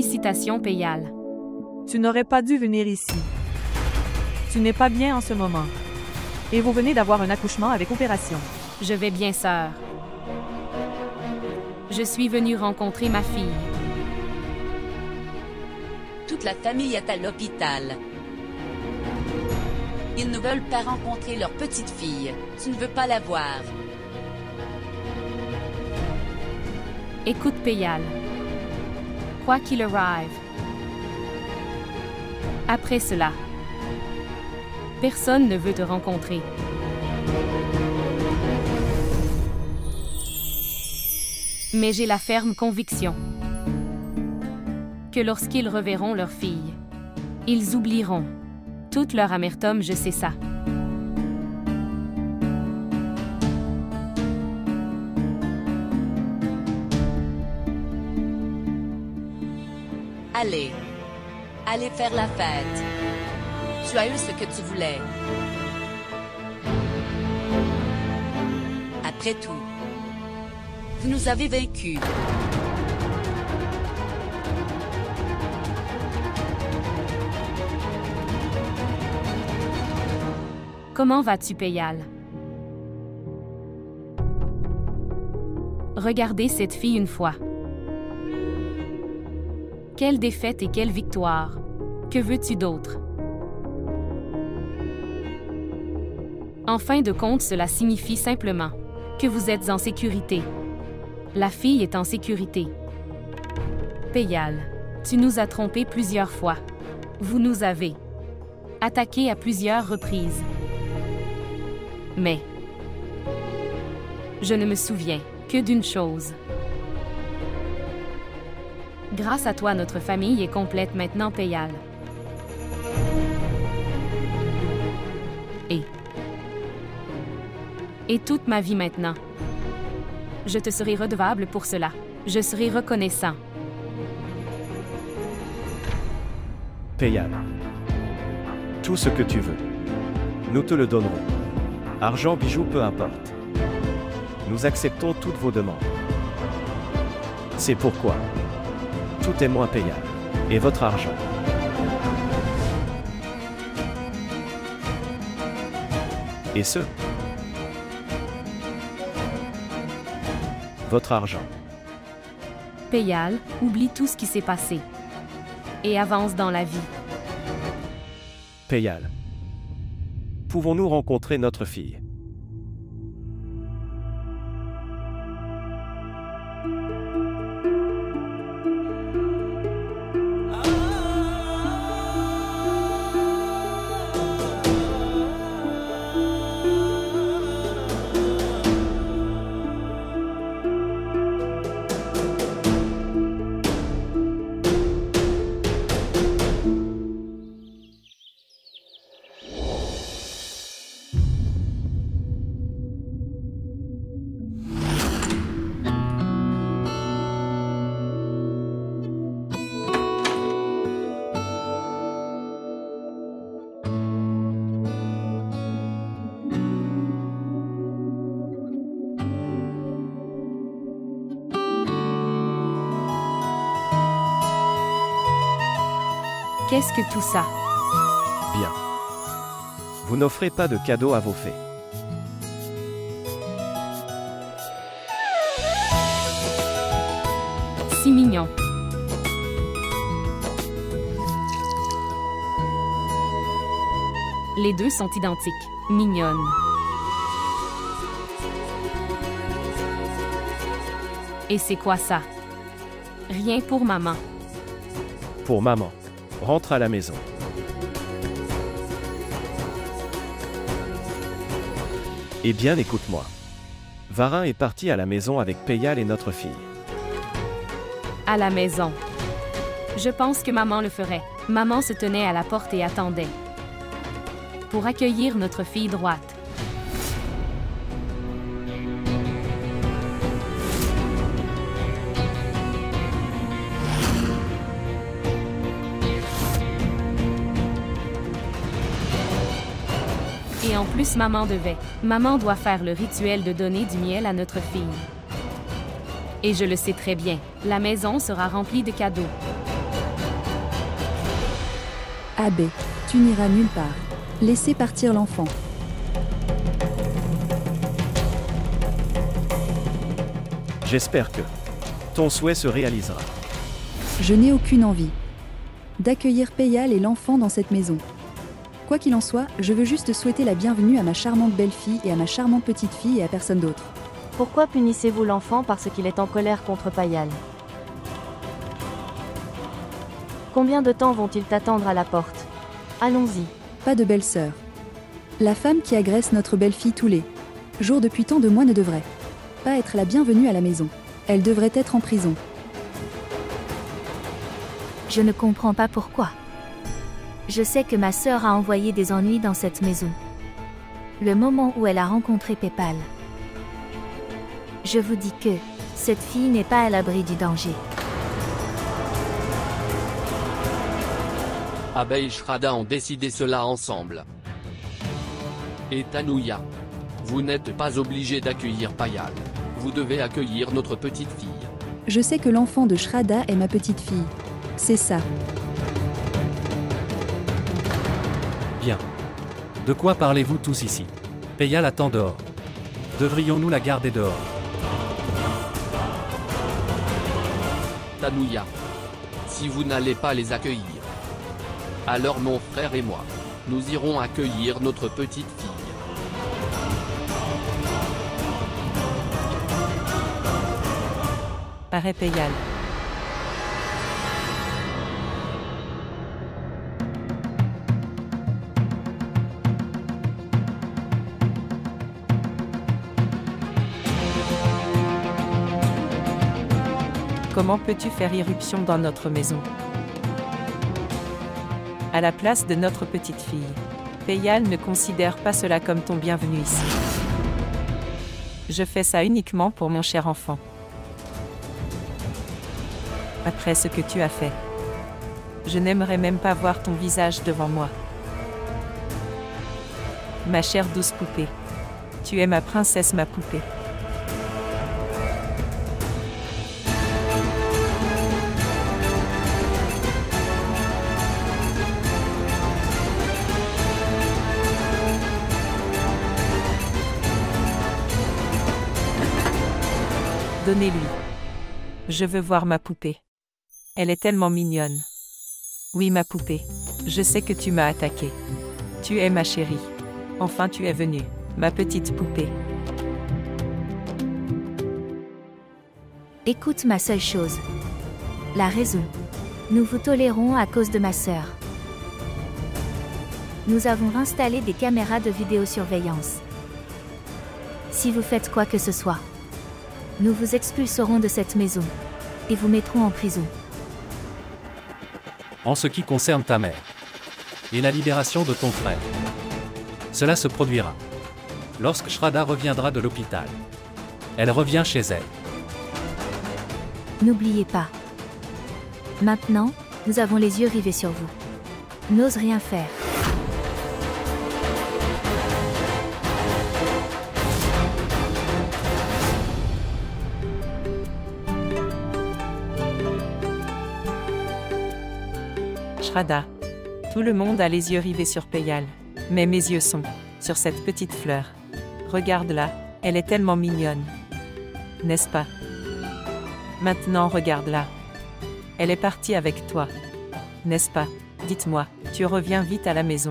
Félicitations, Payal. Tu n'aurais pas dû venir ici. Tu n'es pas bien en ce moment. Et vous venez d'avoir un accouchement avec opération. Je vais bien, sœur. Je suis venue rencontrer ma fille. Toute la famille est à l'hôpital. Ils ne veulent pas rencontrer leur petite fille. Tu ne veux pas la voir. Écoute, Payal. Quoi qu'il arrive. Après cela, personne ne veut te rencontrer. Mais j'ai la ferme conviction que lorsqu'ils reverront leur fille, ils oublieront toute leur amertume, je sais ça. Allez. Allez faire la fête. Tu as eu ce que tu voulais. Après tout, vous nous avez vaincus. Comment vas-tu, Payal? Regardez cette fille une fois. Quelle défaite et quelle victoire! Que veux-tu d'autre? En fin de compte, cela signifie simplement que vous êtes en sécurité. La fille est en sécurité. Payal, tu nous as trompés plusieurs fois. Vous nous avez attaqués à plusieurs reprises. Mais je ne me souviens que d'une chose. Grâce à toi, notre famille est complète maintenant, Payal. Et toute ma vie maintenant. Je te serai redevable pour cela. Je serai reconnaissant. Payal. Tout ce que tu veux. Nous te le donnerons. Argent, bijoux, peu importe. Nous acceptons toutes vos demandes. C'est pourquoi tout est moins Payal. Et votre argent. Et ce, votre argent. Payal, oublie tout ce qui s'est passé. Et avance dans la vie. Payal. Pouvons-nous rencontrer notre fille? Qu'est-ce que tout ça? Bien. Vous n'offrez pas de cadeaux à vos fées. Si mignon. Les deux sont identiques. Mignonnes. Et c'est quoi ça? Rien pour maman. Pour maman. Rentre à la maison. Eh bien, écoute-moi. Varin est parti à la maison avec Payal et notre fille. À la maison. Je pense que maman le ferait. Maman se tenait à la porte et attendait. Pour accueillir notre fille droite. Et en plus, maman devait. Maman doit faire le rituel de donner du miel à notre fille. Et je le sais très bien, la maison sera remplie de cadeaux. Abbé, tu n'iras nulle part. Laissez partir l'enfant. J'espère que ton souhait se réalisera. Je n'ai aucune envie d'accueillir Payal et l'enfant dans cette maison. Quoi qu'il en soit, je veux juste souhaiter la bienvenue à ma charmante belle-fille et à ma charmante petite-fille et à personne d'autre. Pourquoi punissez-vous l'enfant parce qu'il est en colère contre Payal? Combien de temps vont-ils t'attendre à la porte? Allons-y. Pas de belle-sœur. La femme qui agresse notre belle-fille tous les jours depuis tant de mois ne devrait pas être la bienvenue à la maison. Elle devrait être en prison. Je ne comprends pas pourquoi. Je sais que ma sœur a envoyé des ennuis dans cette maison. Le moment où elle a rencontré Payal. Je vous dis que cette fille n'est pas à l'abri du danger. Abbé et Shrada ont décidé cela ensemble. Et Tanouya, vous n'êtes pas obligé d'accueillir Payal. Vous devez accueillir notre petite fille. Je sais que l'enfant de Shrada est ma petite-fille. C'est ça. Bien. De quoi parlez-vous tous ici? Payal attend dehors. Devrions-nous la garder dehors? Tanouya, si vous n'allez pas les accueillir, alors mon frère et moi, nous irons accueillir notre petite fille. Paraît Payal. Comment peux-tu faire irruption dans notre maison? À la place de notre petite fille. Payal ne considère pas cela comme ton bienvenu ici. Je fais ça uniquement pour mon cher enfant. Après ce que tu as fait, je n'aimerais même pas voir ton visage devant moi. Ma chère douce poupée. Tu es ma princesse, ma poupée. Donnez-lui. Je veux voir ma poupée. Elle est tellement mignonne. Oui, ma poupée. Je sais que tu m'as attaqué. Tu es ma chérie. Enfin, tu es venue, ma petite poupée. Écoute ma seule chose. La raison. Nous vous tolérons à cause de ma sœur. Nous avons installé des caméras de vidéosurveillance. Si vous faites quoi que ce soit, nous vous expulserons de cette maison et vous mettrons en prison. En ce qui concerne ta mère et la libération de ton frère, cela se produira lorsque Shrada reviendra de l'hôpital. Elle revient chez elle. N'oubliez pas. Maintenant, nous avons les yeux rivés sur vous. N'ose rien faire. Shrada. Tout le monde a les yeux rivés sur Payal. Mais mes yeux sont sur cette petite fleur. Regarde-la, elle est tellement mignonne. N'est-ce pas? Maintenant regarde-la. Elle est partie avec toi. N'est-ce pas? Dites-moi, tu reviens vite à la maison.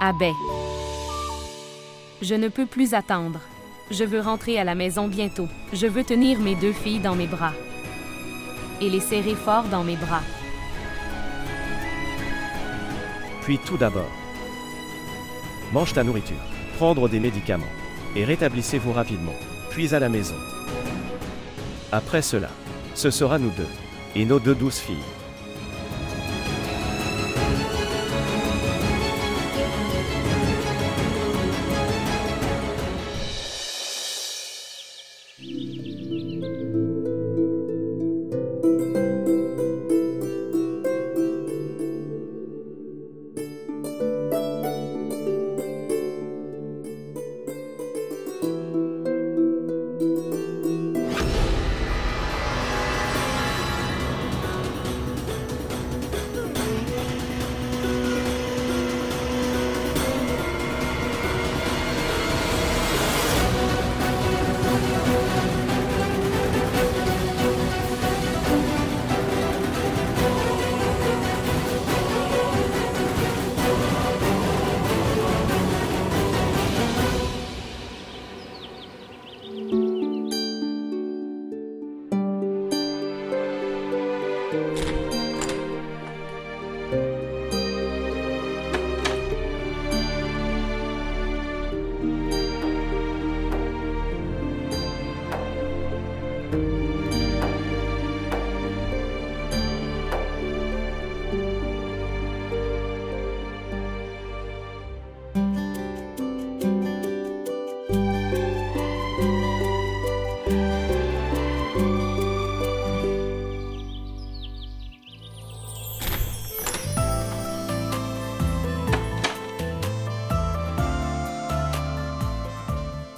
Abbé. Je ne peux plus attendre. Je veux rentrer à la maison bientôt. Je veux tenir mes deux filles dans mes bras. Et les serrer fort dans mes bras. Puis tout d'abord, mange ta nourriture, prendre des médicaments, et rétablissez-vous rapidement, puis à la maison. Après cela, ce sera nous deux, et nos deux douces filles.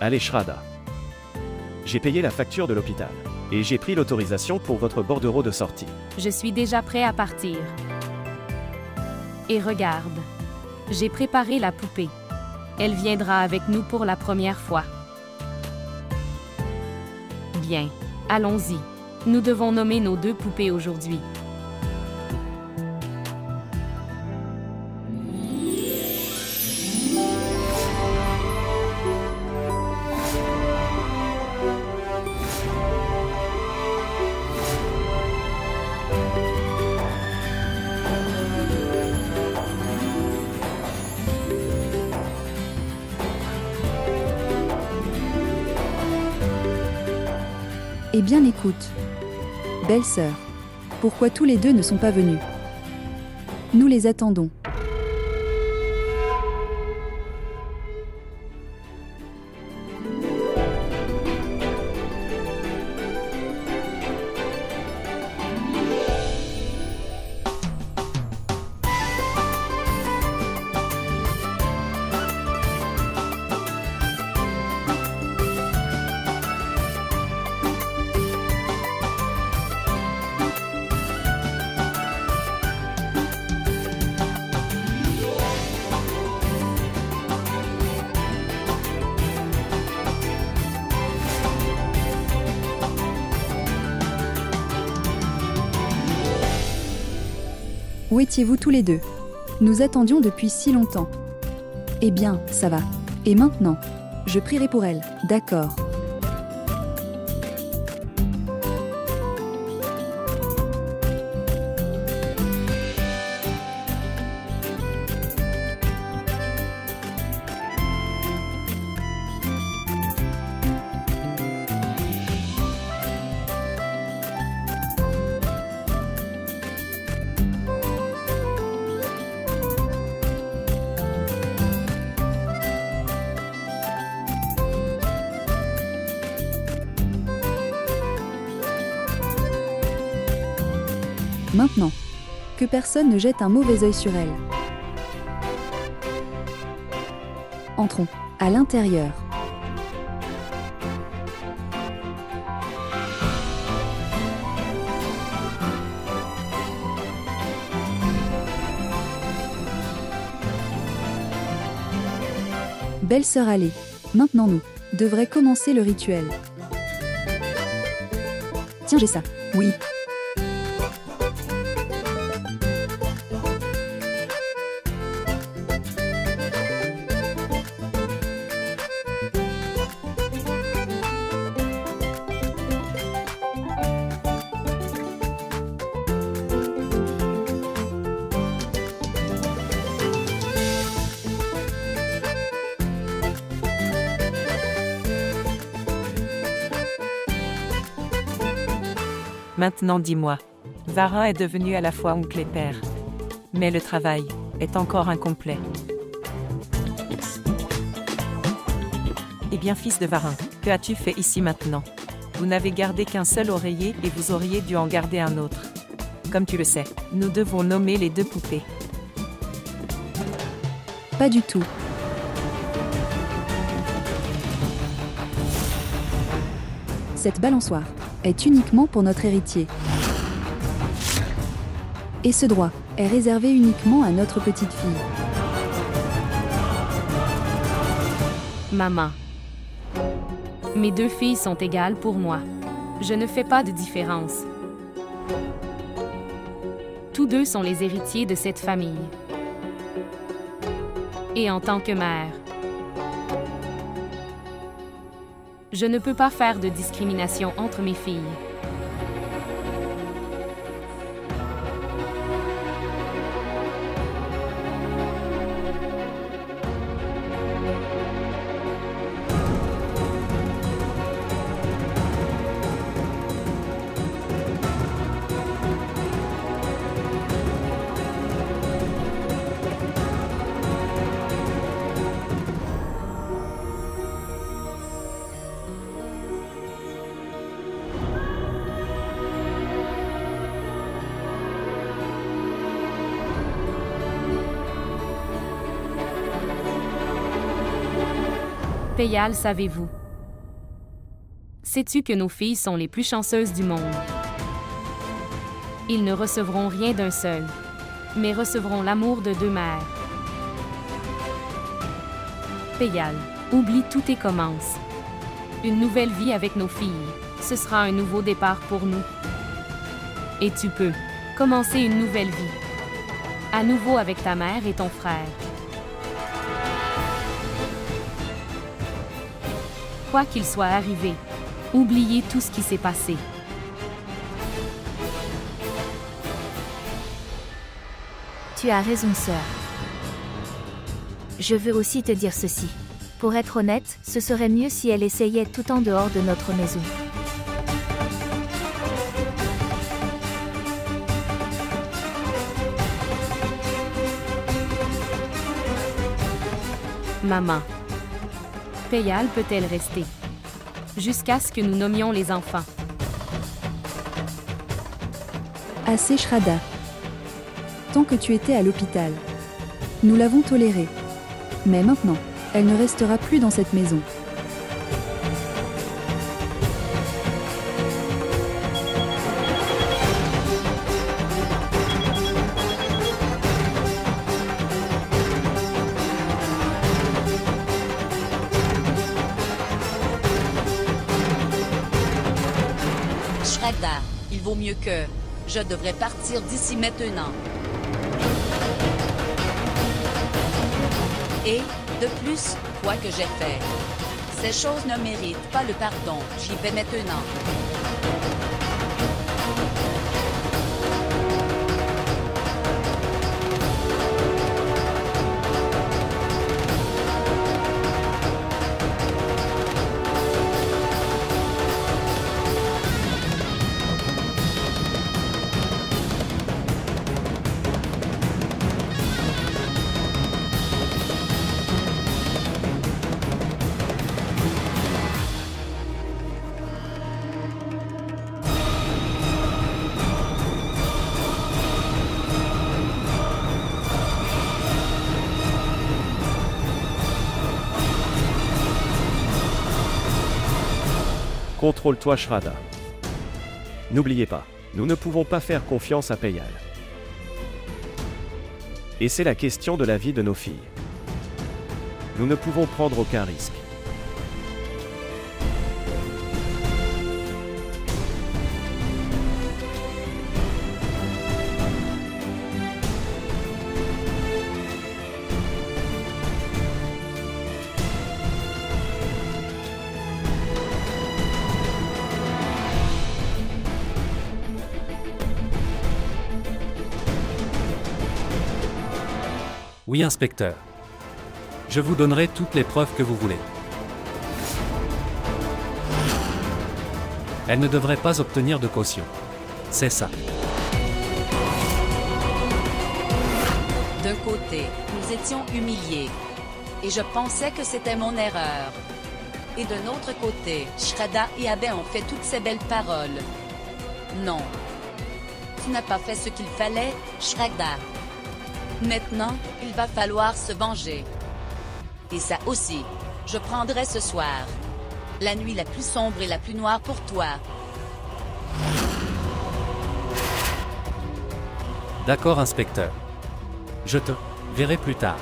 Allez Shraddha. J'ai payé la facture de l'hôpital. Et j'ai pris l'autorisation pour votre bordereau de sortie. Je suis déjà prêt à partir. Et regarde. J'ai préparé la poupée. Elle viendra avec nous pour la première fois. Bien. Allons-y. Nous devons nommer nos 2 poupées aujourd'hui. Eh bien écoute. Belle-sœur. Pourquoi tous les 2 ne sont pas venus? Nous les attendons. Où étiez-vous tous les 2? Nous attendions depuis si longtemps. Eh bien, ça va. Et maintenant? Je prierai pour elle, d'accord. Maintenant, que personne ne jette un mauvais œil sur elle. Entrons, à l'intérieur. Belle-sœur, allez, maintenant nous devrait commencer le rituel. Tiens, j'ai ça. Oui. Maintenant dis-moi, Varin est devenu à la fois oncle et père. Mais le travail est encore incomplet. Eh bien fils de Varin, que as-tu fait ici maintenant? Vous n'avez gardé qu'un seul oreiller et vous auriez dû en garder un autre. Comme tu le sais, nous devons nommer les 2 poupées. Pas du tout. Cette balançoire est uniquement pour notre héritier. Et ce droit est réservé uniquement à notre petite fille. Maman. Mes 2 filles sont égales pour moi. Je ne fais pas de différence. Tous 2 sont les héritiers de cette famille. Et en tant que mère, je ne peux pas faire de discrimination entre mes filles. Peyal, savez-vous? Sais-tu que nos filles sont les plus chanceuses du monde? Ils ne recevront rien d'un seul, mais recevront l'amour de deux mères. Peyal, oublie tout et commence. Une nouvelle vie avec nos filles, ce sera un nouveau départ pour nous. Et tu peux commencer une nouvelle vie. À nouveau avec ta mère et ton frère. Quoi qu'il soit arrivé, oubliez tout ce qui s'est passé. Tu as raison, sœur. Je veux aussi te dire ceci. Pour être honnête, ce serait mieux si elle essayait tout en dehors de notre maison. Maman. Peyal peut-elle rester? Jusqu'à ce que nous nommions les enfants. Assez, Shraddha. Tant que tu étais à l'hôpital. Nous l'avons tolérée. Mais maintenant, elle ne restera plus dans cette maison. Shraddha, il vaut mieux que je devrais partir d'ici maintenant. Et, de plus, quoi que j'ai fait, ces choses ne méritent pas le pardon. J'y vais maintenant. Contrôle-toi, Shraddha. N'oubliez pas, nous ne pouvons pas faire confiance à Peyal. Et c'est la question de la vie de nos filles. Nous ne pouvons prendre aucun risque. Oui, inspecteur. Je vous donnerai toutes les preuves que vous voulez. Elle ne devrait pas obtenir de caution. C'est ça. D'un côté, nous étions humiliés. Et je pensais que c'était mon erreur. Et d'un autre côté, Shraddha et Abhay ont fait toutes ces belles paroles. Non. Tu n'as pas fait ce qu'il fallait, Shraddha. Maintenant, il va falloir se venger. Et ça aussi, je prendrai ce soir. La nuit la plus sombre et la plus noire pour toi. D'accord, inspecteur. Je te verrai plus tard.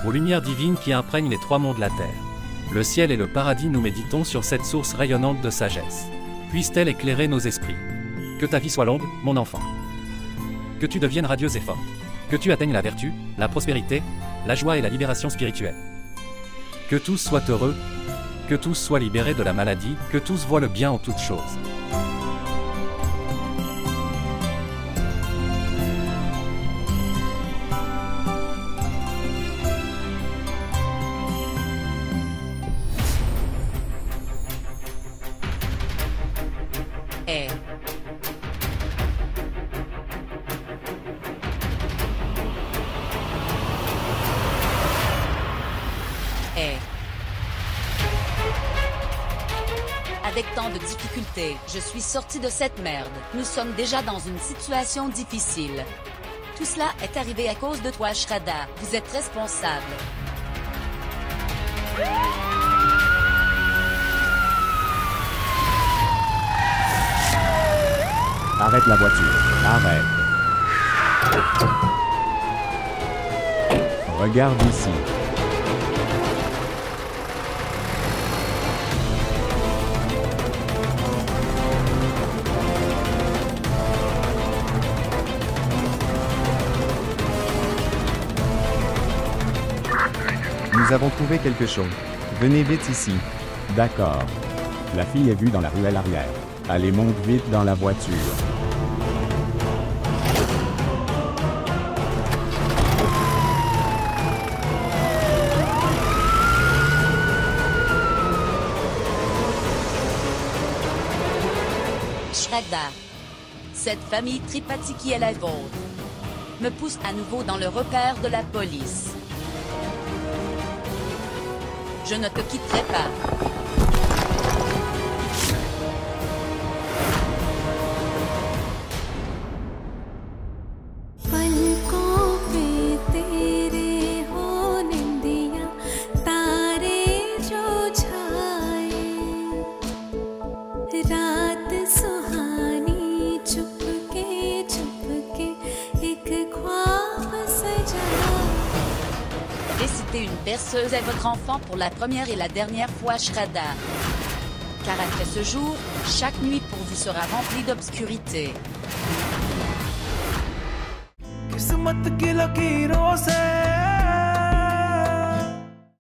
Aux lumières divines qui imprègnent les trois mondes de la terre, le ciel et le paradis, nous méditons sur cette source rayonnante de sagesse. Puisse-t-elle éclairer nos esprits. Que ta vie soit longue, mon enfant. Que tu deviennes radieuse et forte. Que tu atteignes la vertu, la prospérité, la joie et la libération spirituelle. Que tous soient heureux. que tous soient libérés de la maladie, que tous voient le bien en toutes choses. Avec tant de difficultés, je suis sorti de cette merde. Nous sommes déjà dans une situation difficile. Tout cela est arrivé à cause de toi, Shredda. Vous êtes responsable. Arrête la voiture. Arrête. Regarde ici. Nous avons trouvé quelque chose. Venez vite ici. D'accord. La fille est vue dans la ruelle arrière. Allez, monte vite dans la voiture. Shredda, cette famille Tripati qui est la vôtre, me pousse à nouveau dans le repère de la police. Je ne te quitterai pas. Réciter une berceuse à votre enfant pour la première et la dernière fois, Shredda. Car après ce jour, chaque nuit pour vous sera remplie d'obscurité. किस्मत की लकीरों से